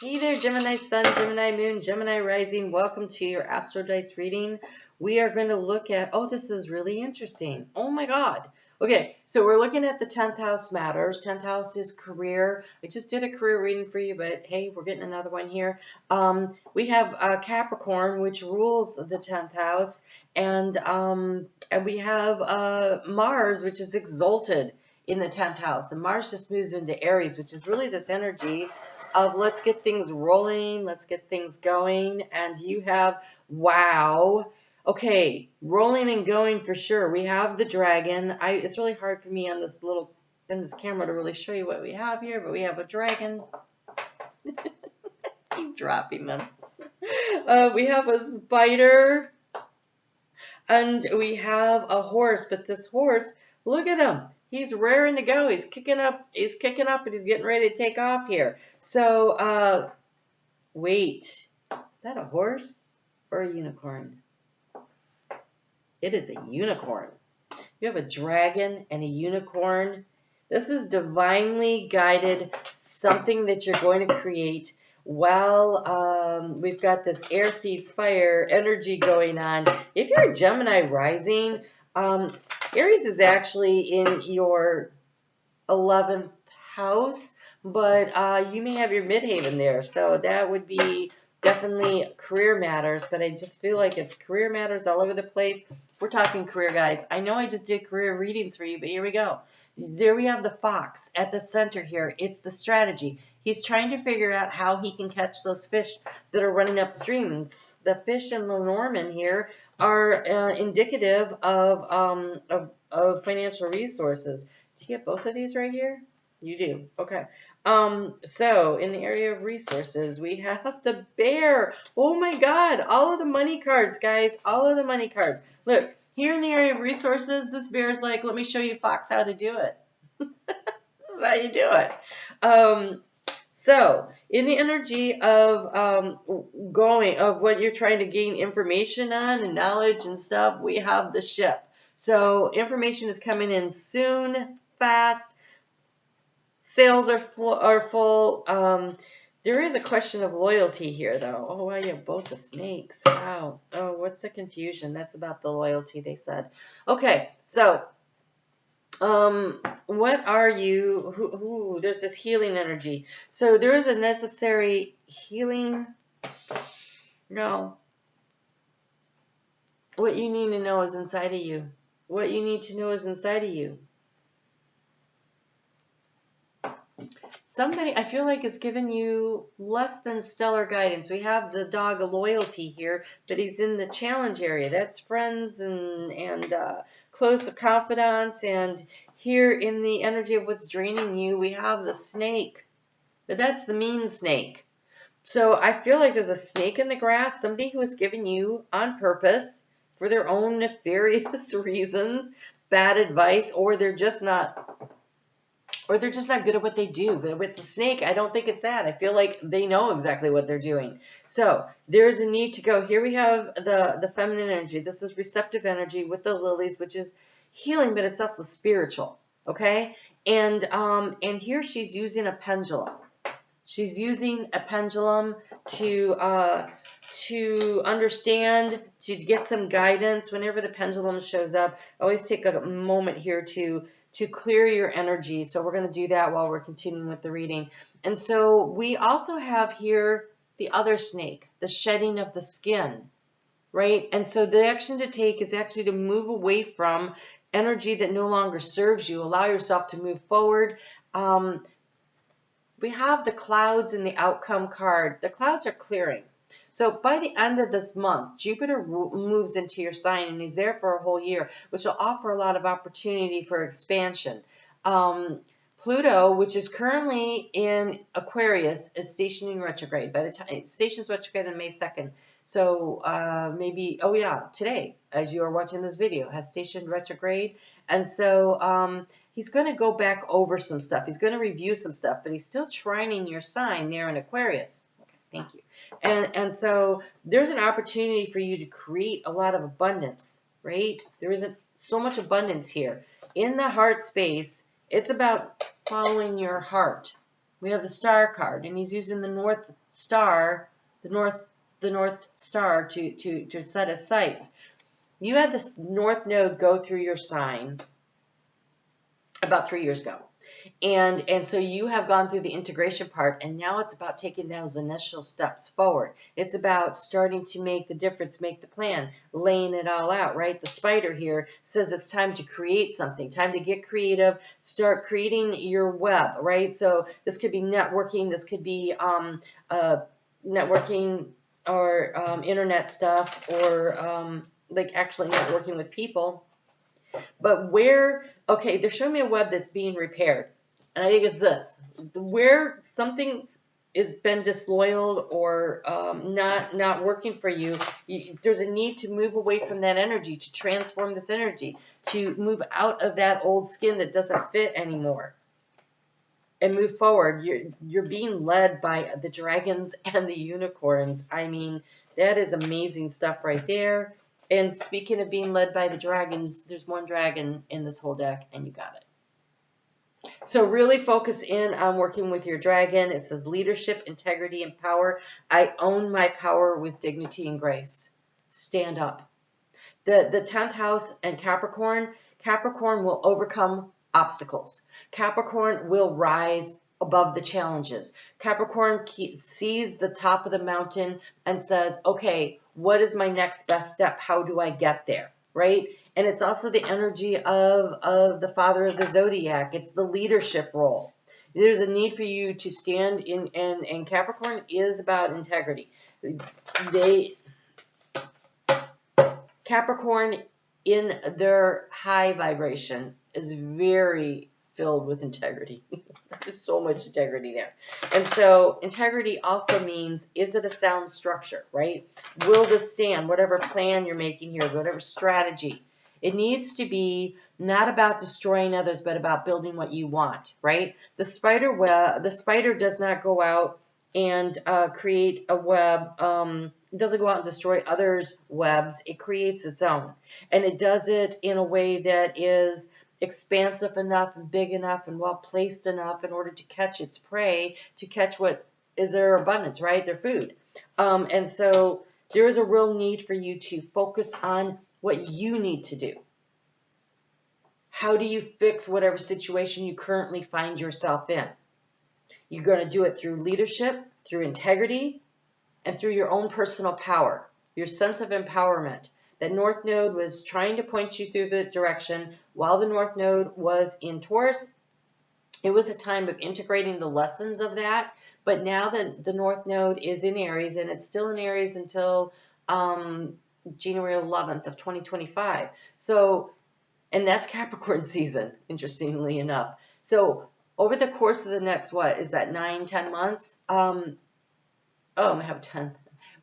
Hey there, Gemini Sun, Gemini Moon, Gemini Rising. Welcome to your Astro Dice reading. We are going to look at, oh, this is really interesting. Oh my God. Okay, so we're looking at the 10th house matters. 10th house is career. I just did a career reading for you, but hey, we're getting another one here. We have Capricorn, which rules the 10th house, and we have Mars, which is exalted in the 10th house. And Mars just moves into Aries, which is really this energy of let's get things rolling, let's get things going. And you have, wow. Okay, rolling and going for sure. We have the dragon. It's really hard for me on this camera to really show you what we have here, but we have a dragon. Keep dropping them. We have a spider, and we have a horse, but this horse, look at him. He's raring to go. He's kicking up, and he's getting ready to take off here. So, wait, is that a horse or a unicorn? It is a unicorn. You have a dragon and a unicorn. This is divinely guided, something that you're going to create. Well, we've got this air feeds fire energy going on. If you're a Gemini rising, Aries is actually in your 11th house, but you may have your midhaven there. So that would be definitely career matters, but I just feel like it's career matters all over the place. We're talking career, guys. I know I just did career readings for you, but here we go. There we have the fox at the center here. It's the strategy. He's trying to figure out how he can catch those fish that are running upstream. The fish in Lenormand here are indicative of financial resources. Do you get both of these right here? You do. Okay. So in the area of resources, we have the bear. Oh my God. All of the money cards, guys. All of the money cards. Look, here in the area of resources, this bear's like, let me show you, Fox, how to do it. This is how you do it. So in the energy of what you're trying to gain information on and knowledge and stuff, we have the ship. So information is coming in soon, fast. Sales are full. There is a question of loyalty here, though. Oh, wow, you have both the snakes. Wow. Oh, what's the confusion? That's about the loyalty, they said. Okay, so what are you? There's this healing energy. So there is a necessary healing. No. What you need to know is inside of you. What you need to know is inside of you. Somebody, I feel like, is giving you less than stellar guidance. We have the dog of loyalty here, but he's in the challenge area. That's friends and close confidants. And here in the energy of what's draining you, we have the snake. But that's the mean snake. So I feel like there's a snake in the grass, somebody who is giving you on purpose for their own nefarious reasons, bad advice, or they're just not good at what they do. But with the snake, I don't think it's that. I feel like they know exactly what they're doing. So there's a need to go. Here we have the feminine energy. This is receptive energy with the lilies, which is healing, but it's also spiritual. Okay? And here she's using a pendulum. She's using a pendulum to understand, to get some guidance. Whenever the pendulum shows up, always take a moment here to clear your energy. So we're going to do that while we're continuing with the reading. And so we also have here the other snake, the shedding of the skin, right? And so the action to take is actually to move away from energy that no longer serves you. Allow yourself to move forward. We have the clouds in the outcome card. The clouds are clearing. So by the end of this month, Jupiter moves into your sign, and he's there for a whole year, which will offer a lot of opportunity for expansion. Pluto, which is currently in Aquarius, is stationing retrograde. By the time it stations retrograde on May 2nd. So maybe, oh yeah, today, as you are watching this video, has stationed retrograde. And so he's going to go back over some stuff. He's going to review some stuff, but he's still trining your sign there in Aquarius. Okay, thank you. And so there's an opportunity for you to create a lot of abundance, right? There isn't so much abundance here. In the heart space, it's about following your heart. We have the Star card, and he's using the North Star, the North Star to set his sights. You had this North Node go through your sign about 3 years ago. And so you have gone through the integration part, and now it's about taking those initial steps forward. It's about starting to make the difference, make the plan, laying it all out, right? The spider here says it's time to create something, time to get creative, start creating your web, right? So this could be networking, this could be networking or internet stuff, or like actually networking with people. But where, okay, they're showing me a web that's being repaired. And I think it's this, where something has been disloyal or not working for you, there's a need to move away from that energy, to transform this energy, to move out of that old skin that doesn't fit anymore and move forward. You're being led by the dragons and the unicorns. I mean, that is amazing stuff right there. And speaking of being led by the dragons, there's one dragon in this whole deck, and you got it. So really focus in on working with your dragon. It says leadership, integrity, and power. I own my power with dignity and grace. Stand up. The 10th house and Capricorn will overcome obstacles. Capricorn will rise above the challenges. Capricorn sees the top of the mountain and says, okay, what is my next best step? How do I get there? Right? And it's also the energy of the father of the zodiac. It's the leadership role. There's a need for you to stand in, and Capricorn is about integrity. Capricorn in their high vibration is very filled with integrity. There's so much integrity there. And so integrity also means, is it a sound structure, right? Will this stand, whatever plan you're making here, whatever strategy? It needs to be not about destroying others, but about building what you want, right? The spider does not go out and create a web. It doesn't go out and destroy others' webs. It creates its own. And it does it in a way that is expansive enough and big enough and well placed enough in order to catch its prey, to catch what is their abundance, right? Their food. And so there is a real need for you to focus on what you need to do. How do you fix whatever situation you currently find yourself in? You're going to do it through leadership, through integrity, and through your own personal power, your sense of empowerment. That North Node was trying to point you through the direction. While the North Node was in Taurus, it was a time of integrating the lessons of that. But now that the North Node is in Aries, and it's still in Aries until January 11th of 2025. So, and that's Capricorn season, interestingly enough. So over the course of the next, 9-10 months? I have 10.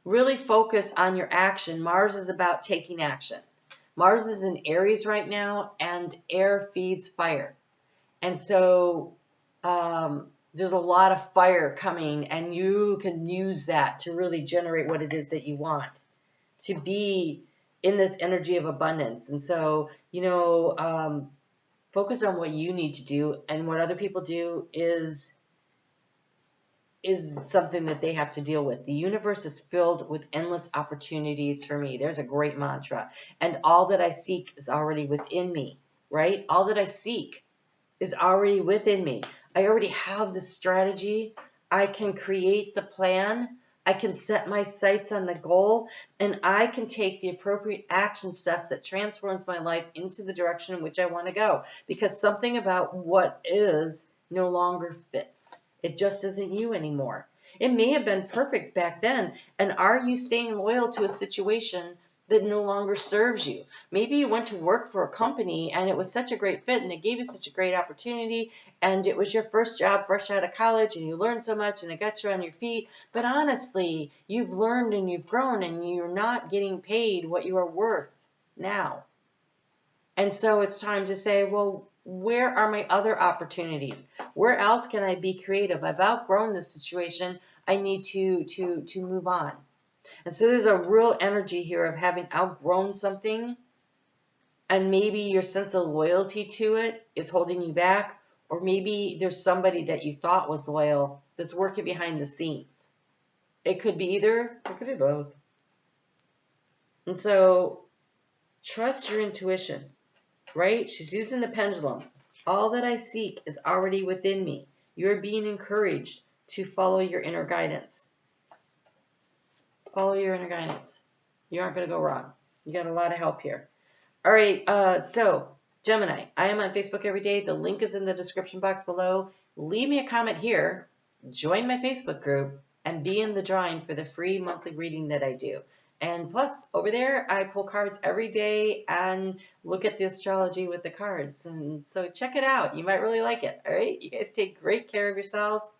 Really focus on your action. Mars is about taking action. Mars is in Aries right now, and air feeds fire. And so there's a lot of fire coming, and you can use that to really generate what it is that you want, to be in this energy of abundance. And so, focus on what you need to do, and what other people do is something that they have to deal with. The universe is filled with endless opportunities for me. There's a great mantra. And all that I seek is already within me, right? All that I seek is already within me. I already have the strategy. I can create the plan. I can set my sights on the goal, and I can take the appropriate action steps that transforms my life into the direction in which I want to go, because something about what is no longer fits. It just isn't you anymore. It may have been perfect back then, and are you staying loyal to a situation that no longer serves you? Maybe you went to work for a company and it was such a great fit and they gave you such a great opportunity, and it was your first job fresh out of college and you learned so much and it got you on your feet, but honestly, you've learned and you've grown and you're not getting paid what you are worth now. And so it's time to say, well, where are my other opportunities? Where else can I be creative? I've outgrown this situation. I need to move on. And so there's a real energy here of having outgrown something, and maybe your sense of loyalty to it is holding you back, Or maybe there's somebody that you thought was loyal that's working behind the scenes. It could be either, it could be both. And so trust your intuition, right? She's using the pendulum. All that I seek is already within me. You're being encouraged to follow your inner guidance. Follow your inner guidance. You aren't going to go wrong. You got a lot of help here. All right, so Gemini, I am on Facebook every day. The link is in the description box below. Leave me a comment here, join my Facebook group, and be in the drawing for the free monthly reading that I do. And plus, over there, I pull cards every day and look at the astrology with the cards. And so check it out. You might really like it. All right, you guys take great care of yourselves.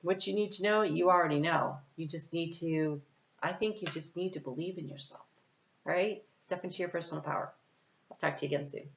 What you need to know, you already know. You just need to, I think you just need to believe in yourself. All right? Step into your personal power. I'll talk to you again soon.